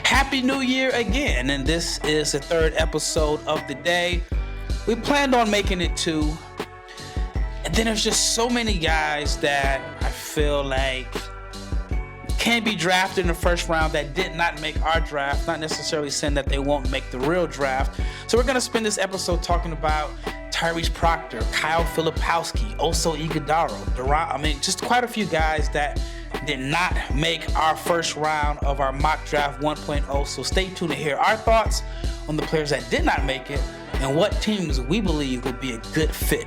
Happy New Year again, and this is the third episode of the day. We planned on making it two, and then there's just so many guys that I feel like can be drafted in the first round that did not make our draft, not necessarily saying that they won't make the real draft. So we're going to spend this episode talking about Tyrese Proctor, Kyle Filipowski, Oso Ighodaro, just quite a few guys that did not make our first round of our mock draft 1.0. So stay tuned to hear our thoughts on the players that did not make it and what teams we believe would be a good fit.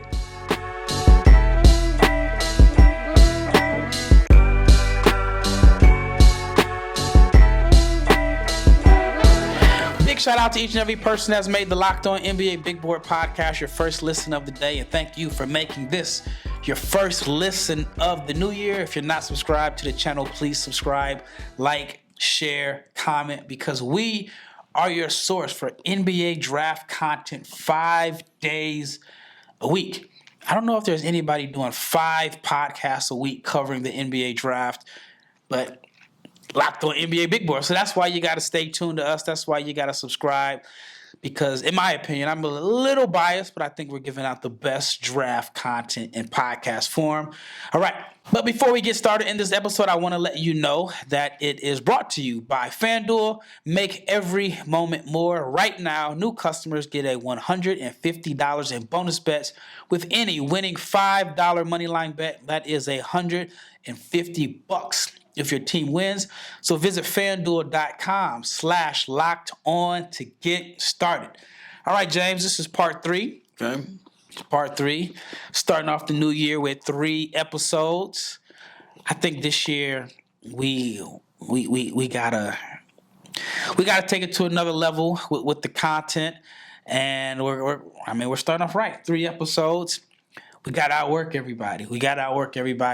Shout out to each and every person that's made the Locked On NBA Big Board podcast your first listen of the day, and thank you for making this your first listen of the new year. If you're not subscribed to the channel, please subscribe, like, share, comment, because we are your source for NBA draft content 5 days a week. I don't know if there's anybody doing 5 podcasts a week covering the NBA draft, but Locked On NBA Big Board. So that's why you got to stay tuned to us. That's why you got to subscribe, because in my opinion, I'm a little biased, but I think we're giving out the best draft content in podcast form. All right. But before we get started in this episode, I want to let you know that it is brought to you by FanDuel. Make every moment more. Right now, new customers get a $150 in bonus bets with any winning $5 moneyline bet. That is $150 if your team wins. So visit FanDuel.com/locked-on to get started. All right, James, this is part 3. Okay. Part 3. Starting off the new year with 3 episodes. I think this year we gotta take it to another level with the content, and we're starting off right. 3 episodes. We got to outwork everybody.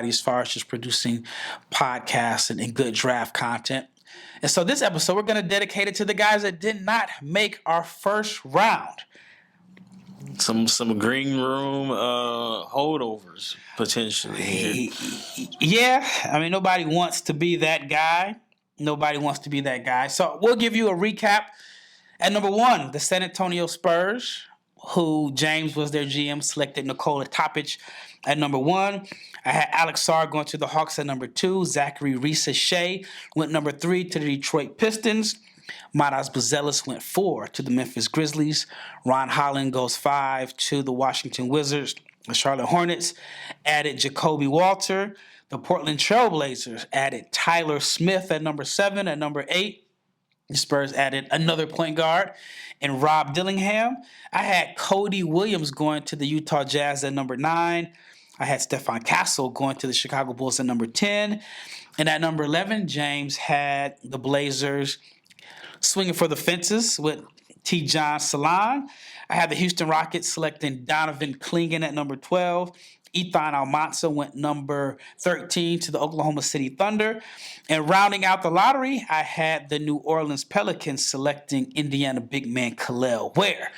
As far as just producing podcasts and good draft content. And so this episode, we're going to dedicate it to the guys that did not make our first round. Some green room holdovers, potentially. Yeah. Nobody wants to be that guy. So we'll give you a recap. At number 1, the San Antonio Spurs, who James was their GM, selected Nikola Topic at number 1. I had Alex Sarr going to the Hawks at number 2. Zachary Reese-Shea went number 3 to the Detroit Pistons. Matas Buzelis went 4 to the Memphis Grizzlies. Ron Holland goes 5 to the Washington Wizards. The Charlotte Hornets added Jacoby Walter. The Portland Trailblazers added Tyler Smith at number 7. At number 8, the Spurs added another point guard and Rob Dillingham. I had Cody Williams going to the Utah Jazz at number 9. I had Stephon Castle going to the Chicago Bulls at number 10. And at number 11, James had the Blazers swinging for the fences with T-John Salon. I had the Houston Rockets selecting Donovan Clingan at number 12. Ethan Almanza went number 13 to the Oklahoma City Thunder. And rounding out the lottery, I had the New Orleans Pelicans selecting Indiana big man Kel'el Ware.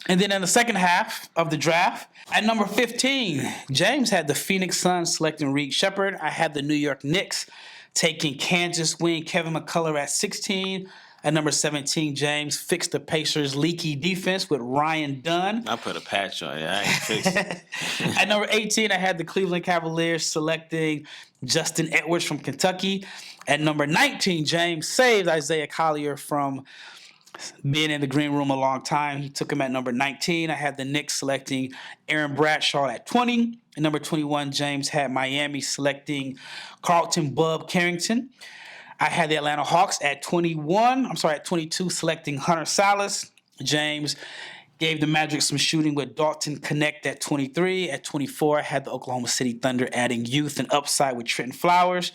And then in the second half of the draft, at number 15, James had the Phoenix Suns selecting Reed Shepherd. I had the New York Knicks taking Kansas wing Kevin McCullough at 16. At number 17, James fixed the Pacers' leaky defense with Ryan Dunn. I put a patch on it. I ain't fixed it. At number 18, I had the Cleveland Cavaliers selecting Justin Edwards from Kentucky. At number 19, James saved Isaiah Collier from being in the green room a long time. He took him at number 19. I had the Knicks selecting Aaron Bradshaw at 20. At number 21, James had Miami selecting Carlton Bub Carrington. I had the Atlanta Hawks at 22, selecting Hunter Salas. James gave the Magic some shooting with Dalton Connect at 23. At 24, I had the Oklahoma City Thunder adding youth and upside with Trenton Flowers.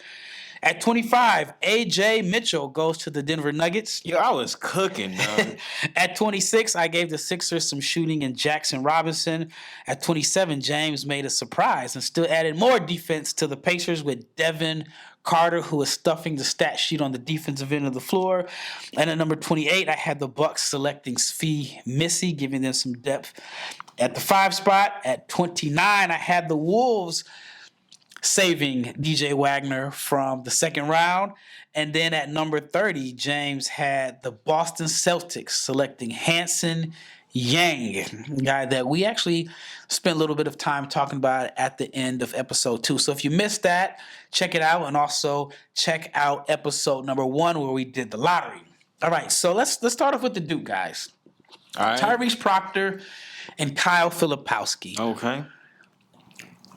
At 25, A.J. Mitchell goes to the Denver Nuggets. Yo, I was cooking, dog. At 26, I gave the Sixers some shooting in Jackson Robinson. At 27, James made a surprise and still added more defense to the Pacers with Devin Carter, who is stuffing the stat sheet on the defensive end of the floor. And at number 28, I had the Bucks selecting Svi Missy, giving them some depth at the 5 spot. At 29, I had the Wolves saving DJ Wagner from the second round. And then at number 30, James had the Boston Celtics selecting Hanson Yang, a guy that we actually spent a little bit of time talking about at the end of episode 2. So if you missed that, check it out, and also check out episode number 1 where we did the lottery. All right, so let's start off with the Duke guys. All right. Tyrese Proctor and Kyle Filipowski. Okay.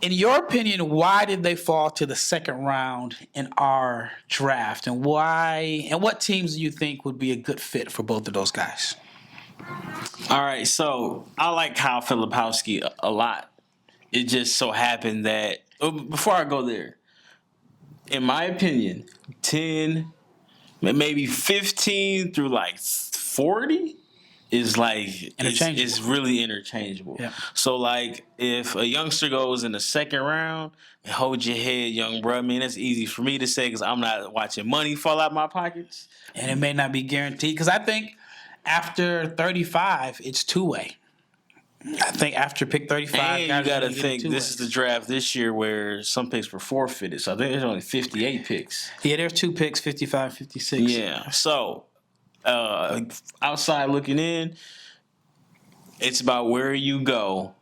In your opinion, why did they fall to the second round in our draft, and why? And what teams do you think would be a good fit for both of those guys? All right, so I like Kyle Filipowski a lot. It just so happened that before I go there, in my opinion, 10, maybe 15 through like 40 is like it's really interchangeable. Yeah. So like if a youngster goes in the second round, hold your head, young bro. I mean, that's easy for me to say because I'm not watching money fall out my pockets. And it may not be guaranteed because I think after 35, it's two-way. I think after pick 35, and you got to think this is the draft this year where some picks were forfeited. So I think there's only 58 picks. Yeah, there's 2 picks, 55, 56. Yeah. So outside looking in, it's about where you go,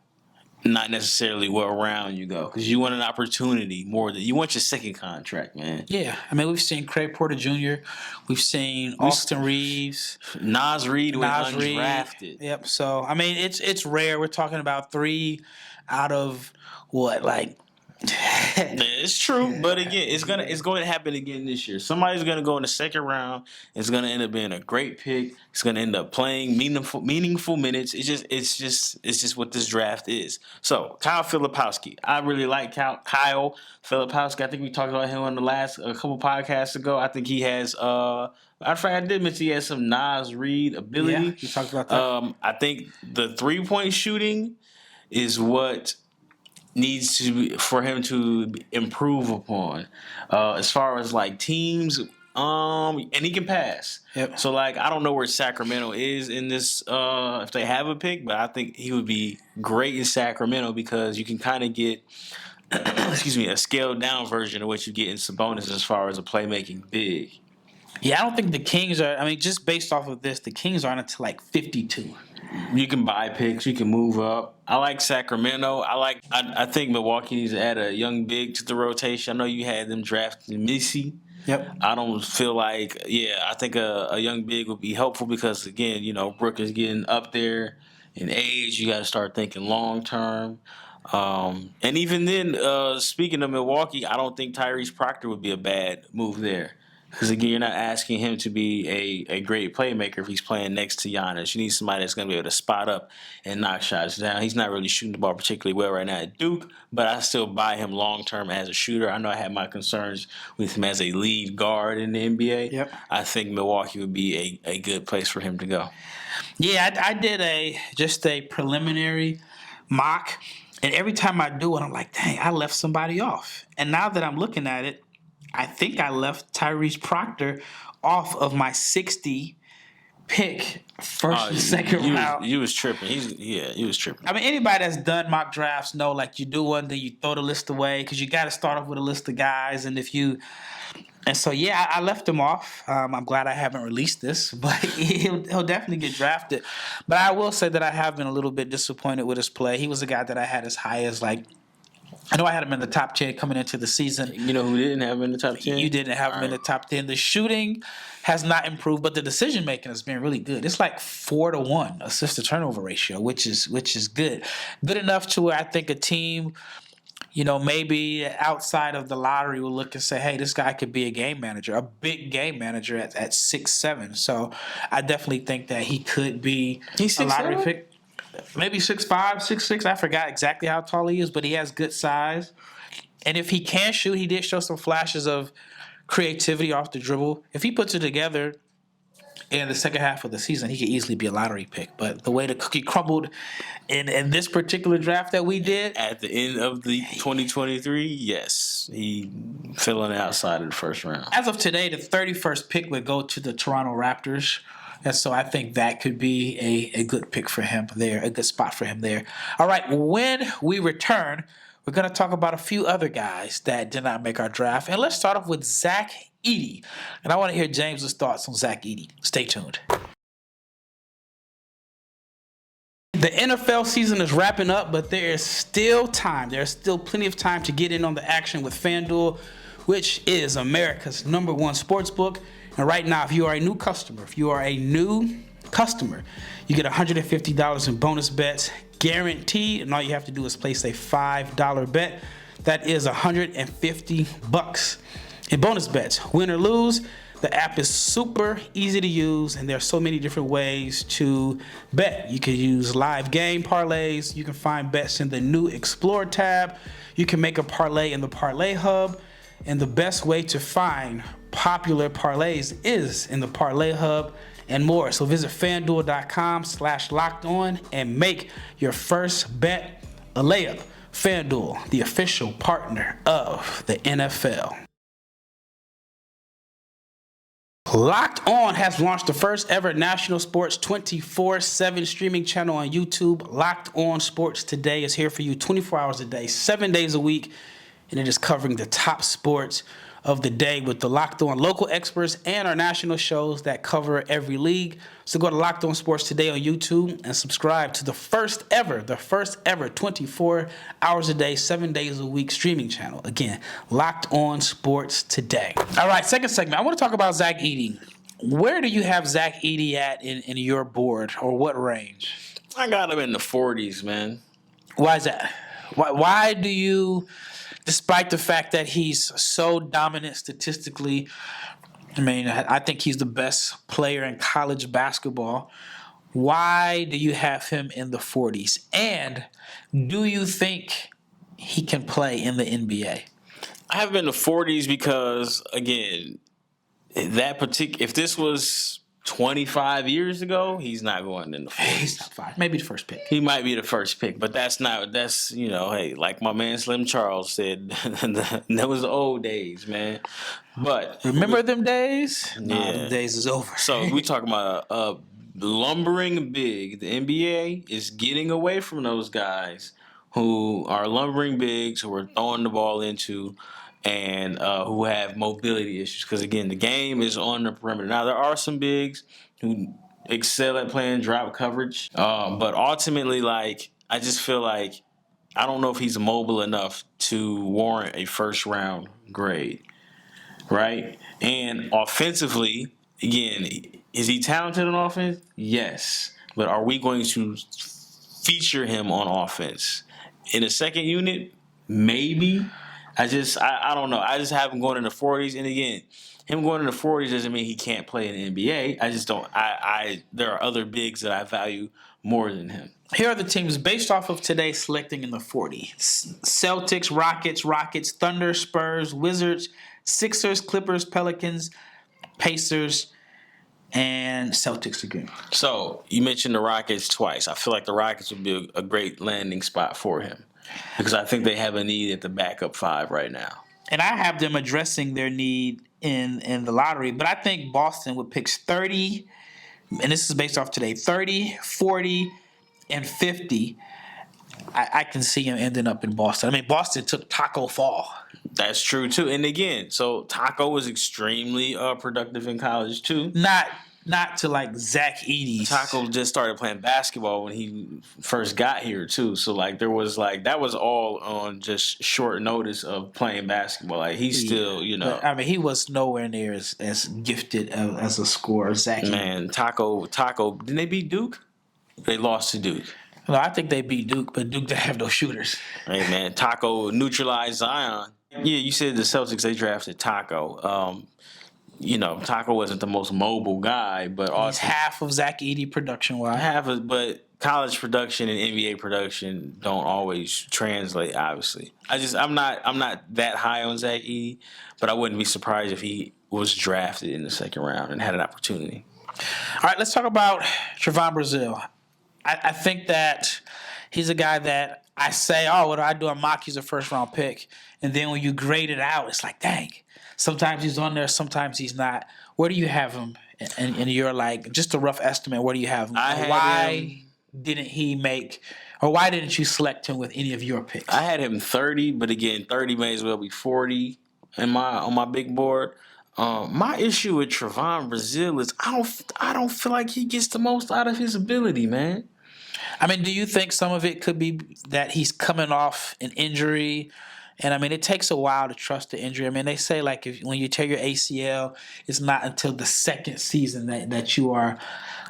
not necessarily what round you go, because you want an opportunity more than you want your second contract, man. Yeah, I mean we've seen Craig Porter Jr., we've seen Austin Reeves, Nas Reed went undrafted. Yep. So I mean it's rare. We're talking about 3 out of what, like. It's true, but again, it's going to happen again this year. Somebody's going to go in the second round. It's going to end up being a great pick. It's going to end up playing meaningful minutes. It's just what this draft is. So Kyle Filipowski, I really like Kyle Filipowski. I think we talked about him on a couple podcasts ago. I think he has. I did mention he has some Nas Reed ability. Yeah, we talked about that. I think the 3-point shooting is what needs for him to improve upon. As far as like teams, and he can pass. Yep. So like I don't know where Sacramento is in this if they have a pick, but I think he would be great in Sacramento because you can kind of get a scaled down version of what you get in Sabonis as far as a playmaking big. Yeah, I don't think the Kings are. I mean, just based off of this, the Kings aren't until like 52. You can buy picks. You can move up. I like Sacramento. I think Milwaukee needs to add a young big to the rotation. I know you had them drafting Missy. Yep. I don't feel like, I think a young big would be helpful because, again, Brook is getting up there in age. You got to start thinking long term. And even then, speaking of Milwaukee, I don't think Tyrese Proctor would be a bad move there. Because, again, you're not asking him to be a great playmaker if he's playing next to Giannis. You need somebody that's going to be able to spot up and knock shots down. He's not really shooting the ball particularly well right now at Duke, but I still buy him long-term as a shooter. I know I had my concerns with him as a lead guard in the NBA. Yep. I think Milwaukee would be a good place for him to go. Yeah, I did just a preliminary mock, and every time I do it, I'm like, dang, I left somebody off. And now that I'm looking at it, I think I left Tyrese Proctor off of my 60 pick first and second round. You was tripping. He was tripping. I mean, anybody that's done mock drafts know, like, you do one, then you throw the list away because you got to start off with a list of guys. And so, I left him off. I'm glad I haven't released this, but he'll definitely get drafted. But I will say that I have been a little bit disappointed with his play. He was a guy that I had as high as, like, I know I had him in the top 10 coming into the season. You know who didn't have him in the top 10? You didn't have him in the top 10. The shooting has not improved, but the decision making has been really good. It's like 4-1 assist to turnover ratio, which is good. Good enough to where I think a team, maybe outside of the lottery will look and say, hey, this guy could be a game manager, a big game manager at 6'7". So I definitely think that he could be a lottery pick. Maybe 6'5", 6'6". I forgot exactly how tall he is, but he has good size. And if he can shoot, he did show some flashes of creativity off the dribble. If he puts it together in the second half of the season, he could easily be a lottery pick. But the way the cookie crumbled in this particular draft that we did. At the end of the 2023, yes, he fell on the outside of the first round. As of today, the 31st pick would go to the Toronto Raptors. And so I think that could be a good pick for him there, a good spot for him there. All right, when we return, we're going to talk about a few other guys that did not make our draft. And let's start off with Zach Edey. And I want to hear James's thoughts on Zach Edey. Stay tuned. The NFL season is wrapping up, but there is still time. There's still plenty of time to get in on the action with FanDuel, which is America's number one sportsbook. And right now, if you are a new customer, you get $150 in bonus bets guaranteed, and all you have to do is place a $5 bet. That is $150 in bonus bets. Win or lose, the app is super easy to use, and there are so many different ways to bet. You can use live game parlays. You can find bets in the new Explore tab. You can make a parlay in the Parlay Hub. And the best way to find popular parlays is in the Parlay Hub and more. So visit FanDuel.com/lockedon and make your first bet a layup. FanDuel, the official partner of the NFL. Locked On has launched the first ever national sports 24/7 streaming channel on YouTube. Locked On Sports Today is here for you 24 hours a day, 7 days a week, and it is covering the top sports of the day with the Locked On local experts and our national shows that cover every league. So go to Locked On Sports Today on YouTube and subscribe to the first ever 24 hours a day, 7 days a week streaming channel. Again, Locked On Sports Today. All right, second segment. I want to talk about Zach Edey. Where do you have Zach Edey at in your board, or what range? I got him in the 40s, man. Why is that? Why do you, despite the fact that he's so dominant statistically, I think he's the best player in college basketball, why do you have him in the 40s? And do you think he can play in the NBA? I have him in the 40s because, again, if this was 25 years ago, he's not going in the 40s. He's not fine. Maybe the first pick. He might be the first pick, but that's hey, like my man Slim Charles said, that was the old days, man. But remember them days? Yeah. No, them days is over. So we talking about a lumbering big. The NBA is getting away from those guys who are lumbering bigs, who are throwing the ball into, and who have mobility issues. Because, again, the game is on the perimeter. Now, there are some bigs who excel at playing drop coverage. But ultimately, I just feel like I don't know if he's mobile enough to warrant a first-round grade, right? And offensively, again, is he talented on offense? Yes. But are we going to feature him on offense? In a second unit, maybe. I don't know. I just have him going in the 40s. And again, him going in the 40s doesn't mean he can't play in the NBA. I just don't. There are other bigs that I value more than him. Here are the teams based off of today selecting in the 40. Celtics, Rockets, Thunder, Spurs, Wizards, Sixers, Clippers, Pelicans, Pacers, and Celtics again. So you mentioned the Rockets twice. I feel like the Rockets would be a great landing spot for him, because I think they have a need at the backup five right now. And I have them addressing their need in the lottery. But I think Boston with picks 30, and this is based off today, 30, 40, and 50. I can see him ending up in Boston. Boston took Taco Fall. That's true, too. And again, so Taco was extremely productive in college, too. Not to like Zach Edey. Taco just started playing basketball when he first got here too. So there was that was all on just short notice of playing basketball. He's still, he was nowhere near as gifted as a scorer as Zach Edey. Man, Taco, didn't they beat Duke? They lost to Duke. No, I think they beat Duke, but Duke didn't have no shooters. Hey man, Taco neutralized Zion. Yeah, you said the Celtics, they drafted Taco. Taco wasn't the most mobile guy, but he's also half of Zach Edey production-wise. But college production and NBA production don't always translate. Obviously, I'm not that high on Zach Edey, but I wouldn't be surprised if he was drafted in the second round and had an opportunity. All right, let's talk about Trevon Brazile. I think that he's a guy that I say, what do I do? I mock he's a first-round pick, and then when you grade it out, it's like, dang. Sometimes he's on there, sometimes he's not. Where do you have him? And you're just a rough estimate. Where do you have him? Why didn't he make, Or why didn't you select him with any of your picks? I had him 30, but again, 30 may as well be 40 on my big board. My issue with Trevon Brazile is I don't feel like he gets the most out of his ability, man. I mean, do you think some of it could be that he's coming off an injury? And I mean, it takes a while to trust the injury. I mean, they say like when you tear your ACL, it's not until the second season that you are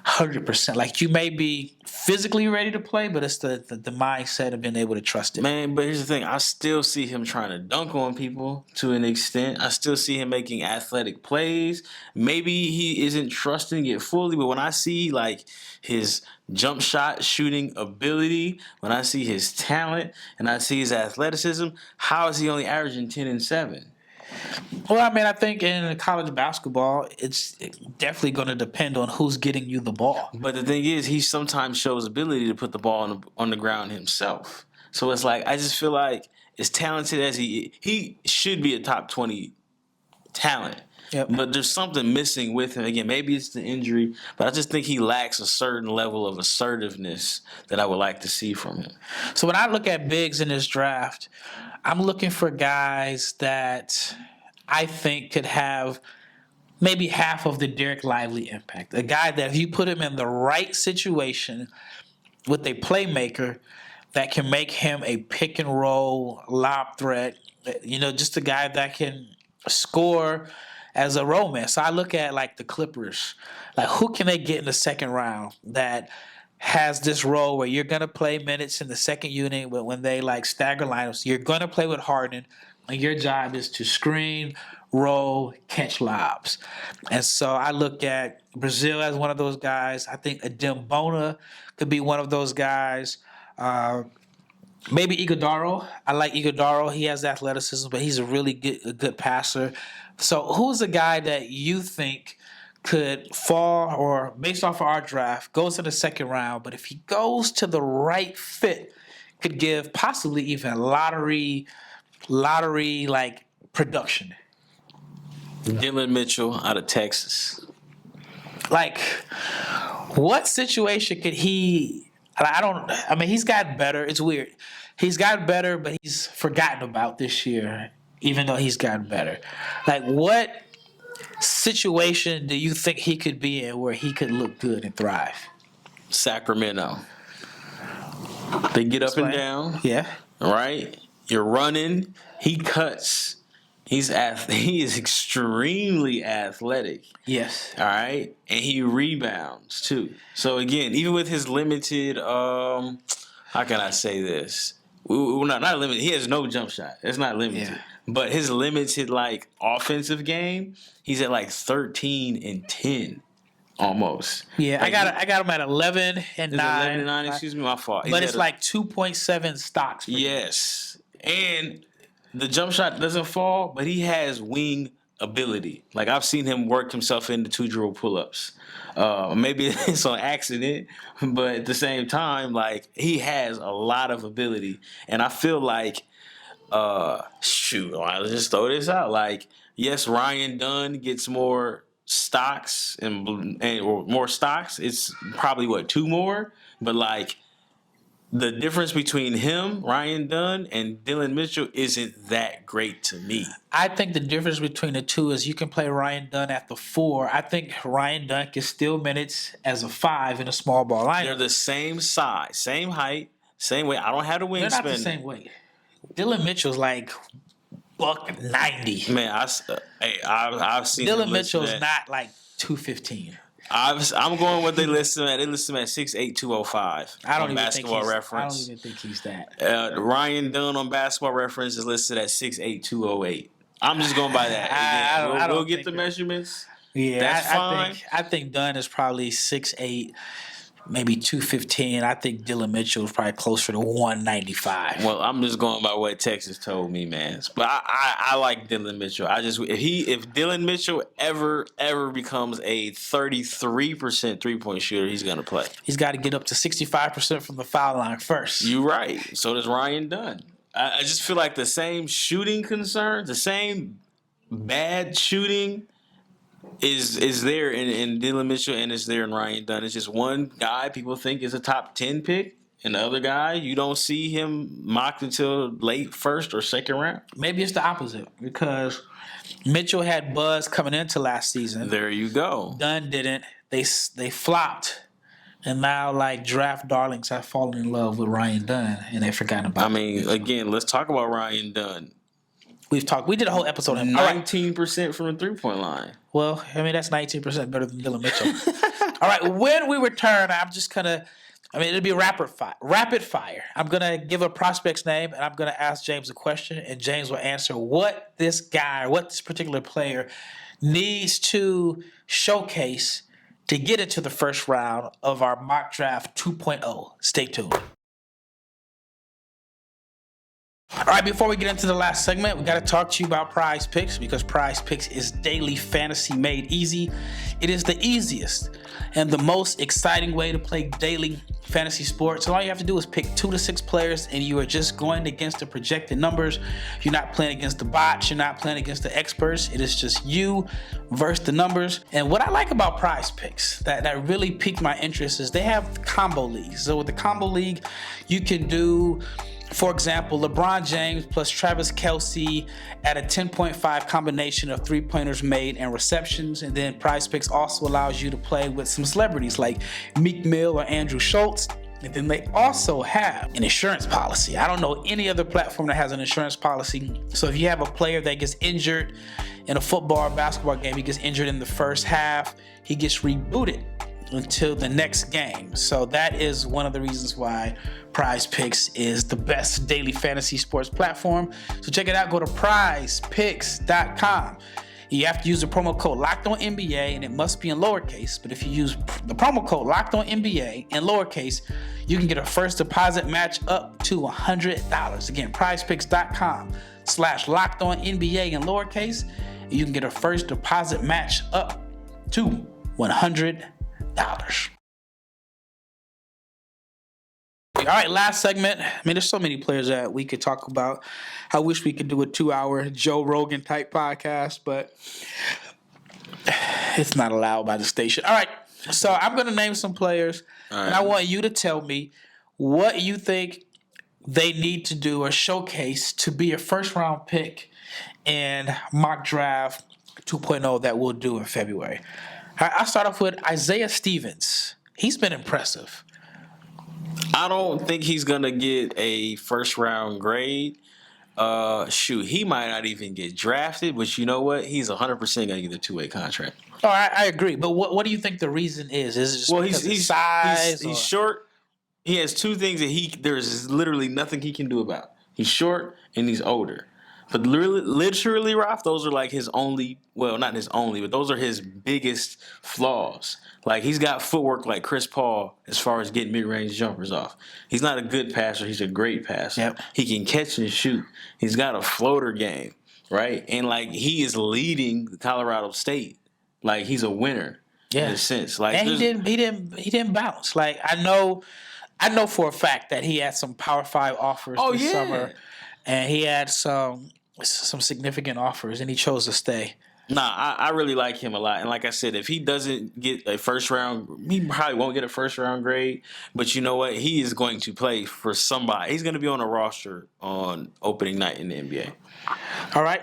100%. Like you may be physically ready to play, but it's the mindset of being able to trust it. Man, but here's the thing. I still see him trying to dunk on people to an extent. I still see him making athletic plays. Maybe he isn't trusting it fully, but when I see like his jump shot shooting ability, when I see his talent and I see his athleticism, how is he only averaging 10 and 7? Well, I mean, I think in college basketball, it's definitely going to depend on who's getting you the ball. But the thing is, he sometimes shows ability to put the ball on the ground himself. So it's like, I just feel like as talented as he should be a top 20 talent. Yep. But there's something missing with him. Again, maybe it's the injury, but I just think he lacks a certain level of assertiveness that I would like to see from him. So when I look at bigs in this draft, I'm looking for guys that I think could have maybe half of the Derek Lively impact. A guy that if you put him in the right situation with a playmaker that can make him a pick and roll lob threat, just a guy that can score as a role man. So I look at like the Clippers, like who can they get in the second round that has this role where you're going to play minutes in the second unit when they like stagger lineups. You're going to play with Harden, and your job is to screen, roll, catch lobs. And so I look at Brazile as one of those guys. I think Adem Bona could be one of those guys. Maybe Ighodaro. I like Ighodaro. He has athleticism, but he's a really good passer. So who's a guy that you think could fall, or based off of our draft, goes to the second round, but if he goes to the right fit, could give possibly even lottery like production? Dillon Mitchell out of Texas. Like, what situation could he? I mean, he's gotten better. It's weird. He's gotten better, but he's forgotten about this year, even though he's gotten better. Like, what situation do you think he could be in where he could look good and thrive? Sacramento. They get up and down. Yeah. Right? You're running. He cuts. He is extremely athletic. Yes. All right? And he rebounds, too. So, again, even with his limited, how can I say this? Not limited. He has no jump shot. It's not limited. Yeah. But his limited, like, offensive game, he's at, like, 13 and 10 almost. Yeah, like, I got him at 11 and 9. 11 and 9, excuse me, my fault. But it's like 2.7 stocks. Yes. And the jump shot doesn't fall, but he has wing ability. Like, I've seen him work himself into 2-drill pull-ups. Maybe it's on accident, but at the same time, like, he has a lot of ability. And I feel like, let's just throw this out. Like, yes, Ryan Dunn gets more stocks or more stocks. It's probably 2 more, but like the difference between him, Ryan Dunn, and Dillon Mitchell isn't that great to me. I think the difference between the two is you can play Ryan Dunn at the 4. I think Ryan Dunn can steal minutes as a 5 in a small ball lineup. They're the same size, same height, same weight. I don't have the wingspan. They're not the same weight. Dillon Mitchell's like $190. Man, I've seen Dillon Mitchell's not like 215. I'm going what they list him at. They list him at 6'8", 205 on Basketball Reference. I don't even think he's that. Ryan Dunn on Basketball Reference is listed at 6'8", 208. I'm just going by that. We'll get the measurements. Yeah, that's fine. I think Dunn is probably 6'8", maybe 215. I think Dillon Mitchell is probably closer to 195. Well, I'm just going by what Texas told me, man. But I like Dillon Mitchell. If Dillon Mitchell ever becomes a 33% 3-point shooter, he's gonna play. He's got to get up to 65% from the foul line first. You're right. So does Ryan Dunn. I just feel like the same shooting concerns, the same bad shooting is there in Dillon Mitchell and is there in Ryan Dunn. It's just one guy people think is a top 10 pick, And the other guy, you don't see him mocked until late first or second round. Maybe it's the opposite because Mitchell had buzz coming into last season. There you go. Dunn didn't. They flopped. And now, like, draft darlings have fallen in love with Ryan Dunn, and they've forgotten about him. I mean, again, let's talk about Ryan Dunn. We did a whole episode on him. 19% from the three-point line. Well, I mean, that's 19% better than Dillon Mitchell. All right, when we return, I'm just going to, it'll be rapid fire. I'm going to give a prospect's name, and I'm going to ask James a question, and James will answer what this particular player needs to showcase to get into the first round of our mock draft 2.0. Stay tuned. All right, before we get into the last segment, we got to talk to you about PrizePicks because PrizePicks is daily fantasy made easy. It is the easiest and the most exciting way to play daily fantasy sports. And all you have to do is pick 2 to 6 players, and you are just going against the projected numbers. You're not playing against the bots. You're not playing against the experts. It is just you versus the numbers. And what I like about PrizePicks that really piqued my interest is they have combo leagues. So with the combo league, you can do, for example, LeBron James plus Travis Kelce at a 10.5 combination of three-pointers made and receptions. And then PrizePicks also allows you to play with some celebrities like Meek Mill or Andrew Schultz. And then they also have an insurance policy. I don't know any other platform that has an insurance policy. So if you have a player that gets injured in a football or basketball game, he gets injured in the first half, he gets rebooted until the next game. So that is one of the reasons why PrizePicks is the best daily fantasy sports platform. So check it out. Go to prizepicks.com. You have to use the promo code LOCKEDONNBA, and it must be in lowercase. But if you use the promo code LOCKEDONNBA in lowercase, you can get a first deposit match up to $100. Again, prizepicks.com/LockedOnNBA in lowercase, and you can get a first deposit match up to $100. All right, last segment. I mean, there's so many players that we could talk about. I wish we could do a 2-hour Joe Rogan type podcast, but it's not allowed by the station. All right, so I'm going to name some players, and I want you to tell me what you think they need to do or showcase to be a first-round pick in mock draft 2.0 that we'll do in February. I'll start off with Isaiah Stevens. He's been impressive. I don't think he's going to get a first-round grade. He might not even get drafted, but you know what? He's 100% going to get a two-way contract. Oh, I agree. But what do you think the reason is? Is it just because of size? He's short. He has two things that there's literally nothing he can do about. He's short and he's older. But literally, Ralph, those are like his only, well, not his only, but those are his biggest flaws. Like, he's got footwork like Chris Paul as far as getting mid-range jumpers off. He's not a good passer. He's a great passer. Yep. He can catch and shoot. He's got a floater game, right? And, like, he is leading Colorado State. Like, he's a winner in a sense. Like, and he didn't bounce. Like, I know for a fact that he had some Power 5 offers this summer. And he had some significant offers, and he chose to stay. Nah, I really like him a lot. And like I said, if he doesn't get a first round, he probably won't get a first round grade. But you know what? He is going to play for somebody. He's going to be on a roster on opening night in the NBA. All right.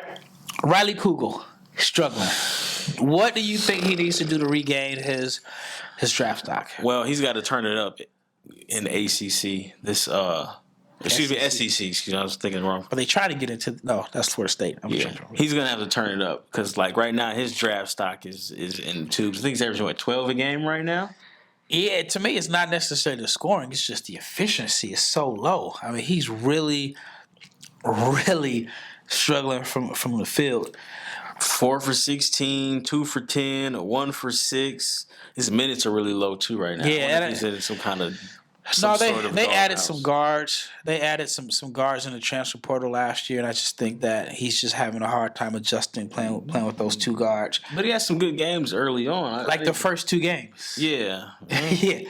Riley Kugel, struggling. What do you think he needs to do to regain his draft stock? Well, he's got to turn it up in the ACC. SEC. Excuse me, I was thinking wrong. But they try to get into that's Florida State. He's gonna have to turn it up because, like, right now his draft stock is in tubes. I think he's averaging 12 a game right now. Yeah, to me, it's not necessarily the scoring; it's just the efficiency is so low. I mean, he's really, really struggling from the field. 4 for 16, 2 for 10, 1 for 6. His minutes are really low too right now. Yeah, he's in some kind of. They added some guards. They added some guards in the transfer portal last year, and I just think that he's just having a hard time adjusting playing with those two guards. But he had some good games early on. The first two games. Yeah. Yeah,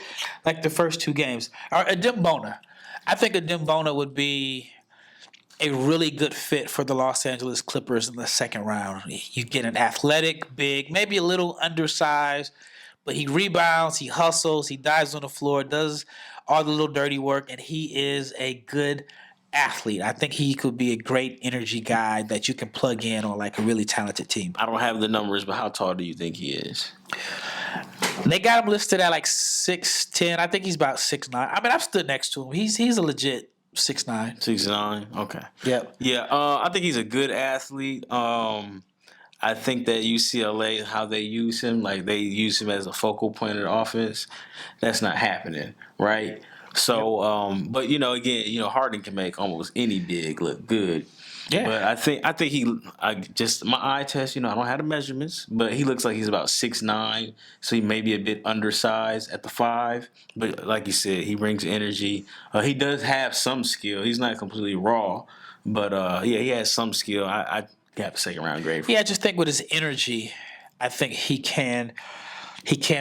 like the first two games. All right, Adem Bona. I think Adem Bona would be a really good fit for the Los Angeles Clippers in the second round. You get an athletic, big, maybe a little undersized, but he rebounds, he hustles, he dives on the floor, does all the little dirty work, and he is a good athlete. I think he could be a great energy guy that you can plug in on like a really talented team. I don't have the numbers, but how tall do you think he is? They got him listed at like 6'10". I think he's about 6'9". I mean, I've stood next to him. He's a legit 6'9". 6'9". Okay. Yep. Yeah. I think he's a good athlete. I think that UCLA, how they use him, like they use him as a focal point of the offense. That's not happening, right? So, but again, Harden can make almost any big look good. Yeah. But I think my eye test, I don't have the measurements, but he looks like he's about 6'9", so he may be a bit undersized at the 5. But like you said, he brings energy. He does have some skill. He's not completely raw, but he has some skill. I have a second round grade. Yeah, I just think with his energy, I think he can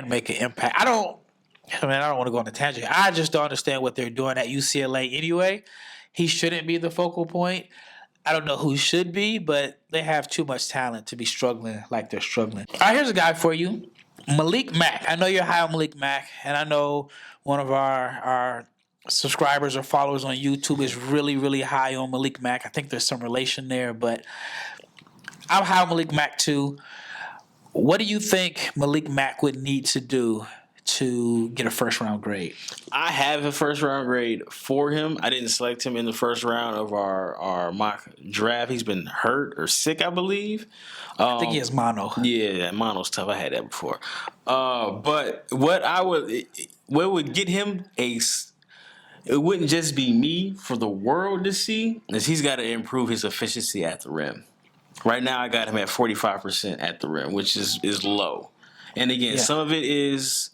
make an impact. I don't want to go on a tangent. I just don't understand what they're doing at UCLA anyway. He shouldn't be the focal point. I don't know who should be, but they have too much talent to be struggling like they're struggling. All right, here's a guy for you. Malik Mack. I know you're high on Malik Mack, and I know one of our subscribers or followers on YouTube is really, really high on Malik Mack. I think there's some relation there, but I'm high on Malik Mack too. What do you think Malik Mack would need to do to get a first-round grade? I have a first-round grade for him. I didn't select him in the first round of our mock draft. He's been hurt or sick, I believe. I think he has mono. Yeah, mono's tough. I had that before. But what would get him it wouldn't just be me for the world to see, is he's got to improve his efficiency at the rim. Right now, I got him at 45% at the rim, which is low. And again, some of it is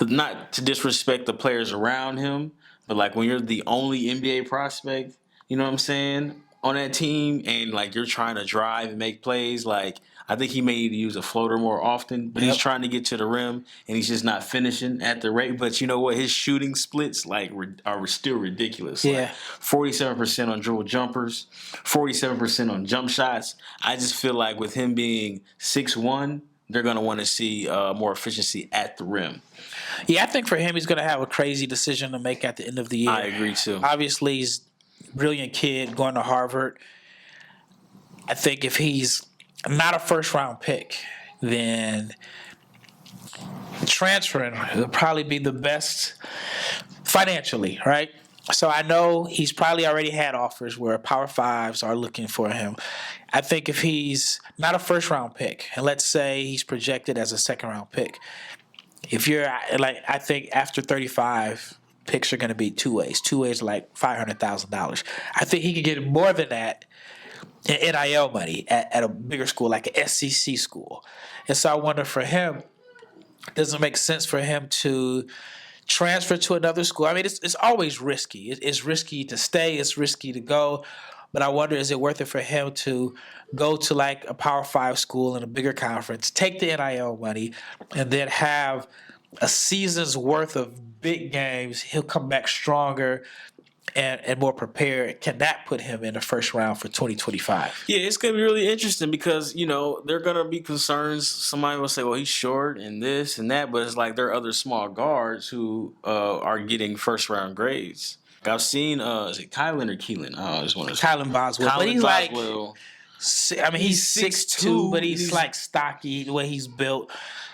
not to disrespect the players around him, but like when you're the only NBA prospect, you know what I'm saying, on that team, and like you're trying to drive and make plays, like I think he may need to use a floater more often, but he's trying to get to the rim and he's just not finishing at the rate. But you know what? His shooting splits are still ridiculous. Yeah. Like 47% on dribble jumpers, 47% on jump shots. I just feel like with him being 6'1", they're going to want to see more efficiency at the rim. Yeah, I think for him, he's going to have a crazy decision to make at the end of the year. I agree too. Obviously, he's a brilliant kid going to Harvard. I think if he's not a first-round pick, then transferring will probably be the best financially, right? So I know he's probably already had offers where Power Fives are looking for him. I think if he's not a first-round pick, and let's say he's projected as a second-round pick, if you're like, I think after 35, picks are going to be two ways. Two ways like $500,000. I think he could get more than that in NIL money at a bigger school like an SEC school. And so I wonder for him, does it make sense for him to transfer to another school? I mean, it's always risky. It's risky to stay. It's risky to go. But I wonder, is it worth it for him to go to like a Power 5 school in a bigger conference, take the NIL money, and then have a season's worth of big games? He'll come back stronger and more prepared. Can that put him in the first round for 2025? Yeah, it's going to be really interesting because, there are going to be concerns. Somebody will say, well, he's short and this and that, but it's like there are other small guards who are getting first-round grades. I've seen, is it Kylan or Keelan? I just want to say. Kylan Boswell. But he's Boswell. He's 6'2", but he's like stocky the way he's built.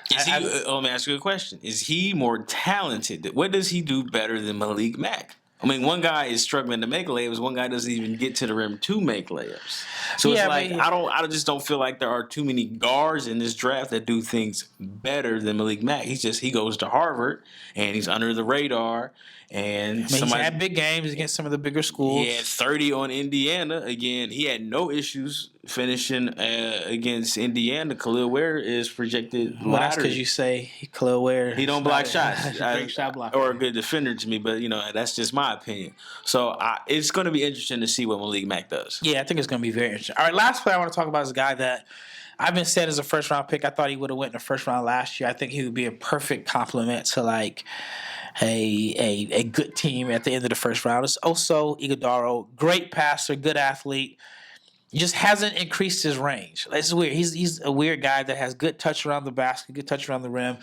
Let me ask you a question. Is he more talented? What does he do better than Malik Mack? I mean, one guy is struggling to make layups. One guy doesn't even get to the rim to make layups. So it's like I just don't feel like there are too many guards in this draft that do things better than Malik Mack. He goes to Harvard and he's under the radar. And he's had big games against some of the bigger schools. He had 30 on Indiana. Again, he had no issues finishing against Indiana. Kel'el Ware is projected. Well, that's because you say Kel'el Ware. He don't block shots. Great shot blocker. Or a good defender to me, but that's just my opinion. So it's going to be interesting to see what Malik Mack does. Yeah, I think it's going to be very interesting. All right, last player I want to talk about is a guy that I've been said as a first round pick. I thought he would have went in the first round last year. I think he would be a perfect complement to like a good team at the end of the first round. It's Oso Ighodaro, great passer, good athlete. just hasn't increased his range. It's weird. He's a weird guy that has good touch around the basket, good touch around the rim.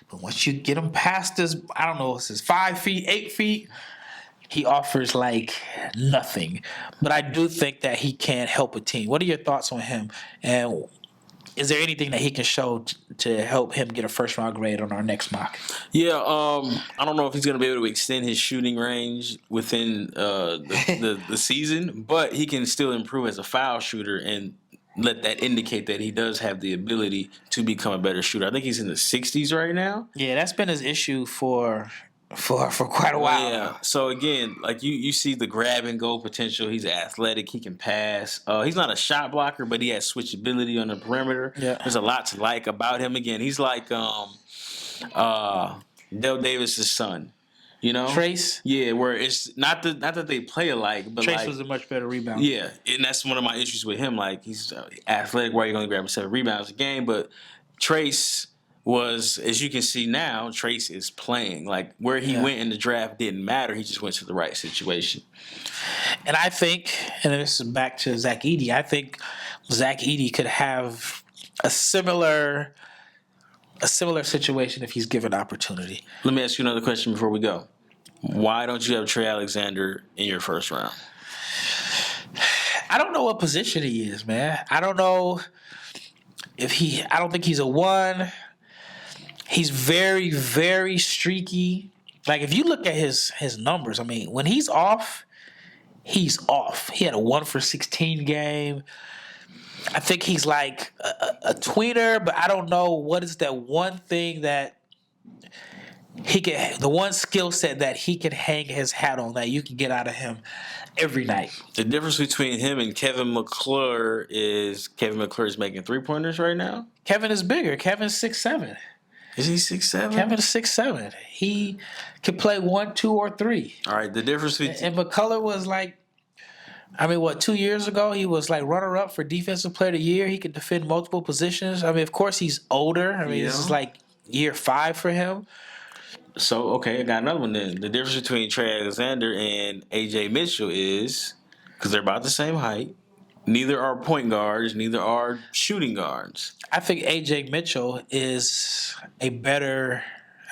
But once you get him past this, I don't know, this is 5 feet, 8 feet, he offers like nothing. But I do think that he can help a team. What are your thoughts on him? And is there anything that he can show to help him get a first-round grade on our next mock? Yeah, I don't know if he's going to be able to extend his shooting range within the season, but he can still improve as a foul shooter and let that indicate that he does have the ability to become a better shooter. I think he's in the 60s right now. Yeah, that's been his issue for quite a while. Yeah. So again, like you see the grab and go potential. He's athletic. He can pass. He's not a shot blocker, but he has switchability on the perimeter. Yeah. There's a lot to like about him. Again, he's like Dale Davis's son. You know, Trace. Yeah, where it's not that they play alike, but Trace like, was a much better rebounder. Yeah, and that's one of my issues with him. Like he's athletic, where you're going to grab 7 rebounds a game, but Trace was, as you can see now, Trace is playing. Like where he went in the draft didn't matter. He just went to the right situation. And I think, and this is back to Zach Edey, I think Zach Edey could have a similar situation if he's given opportunity. Let me ask you another question before we go. Why don't you have Trey Alexander in your first round? I don't know what position he is, man. I don't know I don't think he's a 1. He's very, very streaky. Like, if you look at his numbers, I mean, when he's off, he's off. He had a 1 for 16 game. I think he's like a tweener, but I don't know what is that one thing that the one skill set that he can hang his hat on that you can get out of him every night. The difference between him and Kevin McClure is making 3-pointers right now. Kevin is bigger. Kevin's 6'7". Is he 6'7"? Kevin is 6'7". He can play 1, 2, or 3. All right, the difference between... And McCullough was like, 2 years ago, he was like runner-up for Defensive Player of the Year. He could defend multiple positions. I mean, of course, he's older. This is like year 5 for him. So, okay, I got another one then. The difference between Trey Alexander and A.J. Mitchell is, because they're about the same height, neither are point guards, neither are shooting guards. I think A.J. Mitchell is a better...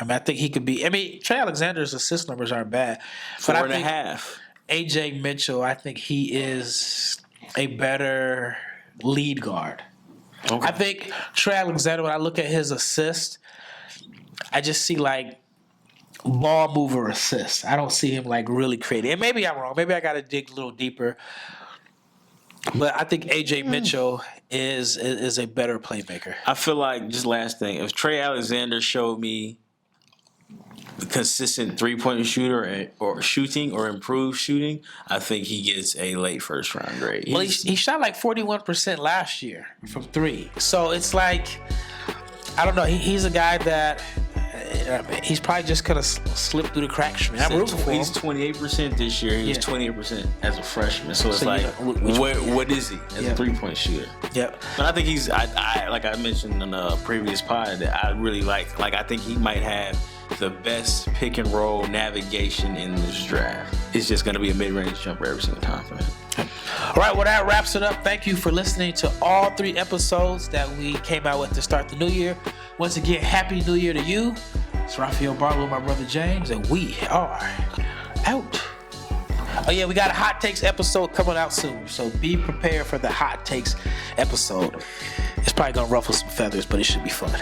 I think he could be... Trey Alexander's assist numbers aren't bad. 4.5. A.J. Mitchell, I think he is a better lead guard. Okay. I think Trey Alexander, when I look at his assist, I just see like ball mover assists. I don't see him like really creating. And maybe I'm wrong. Maybe I got to dig a little deeper. But I think A.J. Mitchell is a better playmaker. I feel like, just last thing, if Trey Alexander showed me consistent 3-point shooter or shooting or improved shooting, I think he gets a late first round grade. Well, he shot like 41% last year from 3. So it's like, I don't know. He's a guy that he's probably just gonna slip through the cracks. I'm rooting for him. He's 28% this year. He was 28% as a freshman. So it's what is he as a 3-point shooter? Yep. But I think he's, I like I mentioned in a previous pod, that I really like I think he might have the best pick and roll navigation in this draft. It's just going to be a mid-range jumper every single time for him. All right, well, that wraps it up. Thank you for listening to all 3 episodes that we came out with to start the new year. Once again, Happy New Year to you. It's Rafael Barlowe, my brother James, and we are out. Oh, yeah, we got a Hot Takes episode coming out soon, so be prepared for the Hot Takes episode. It's probably going to ruffle some feathers, but it should be fun.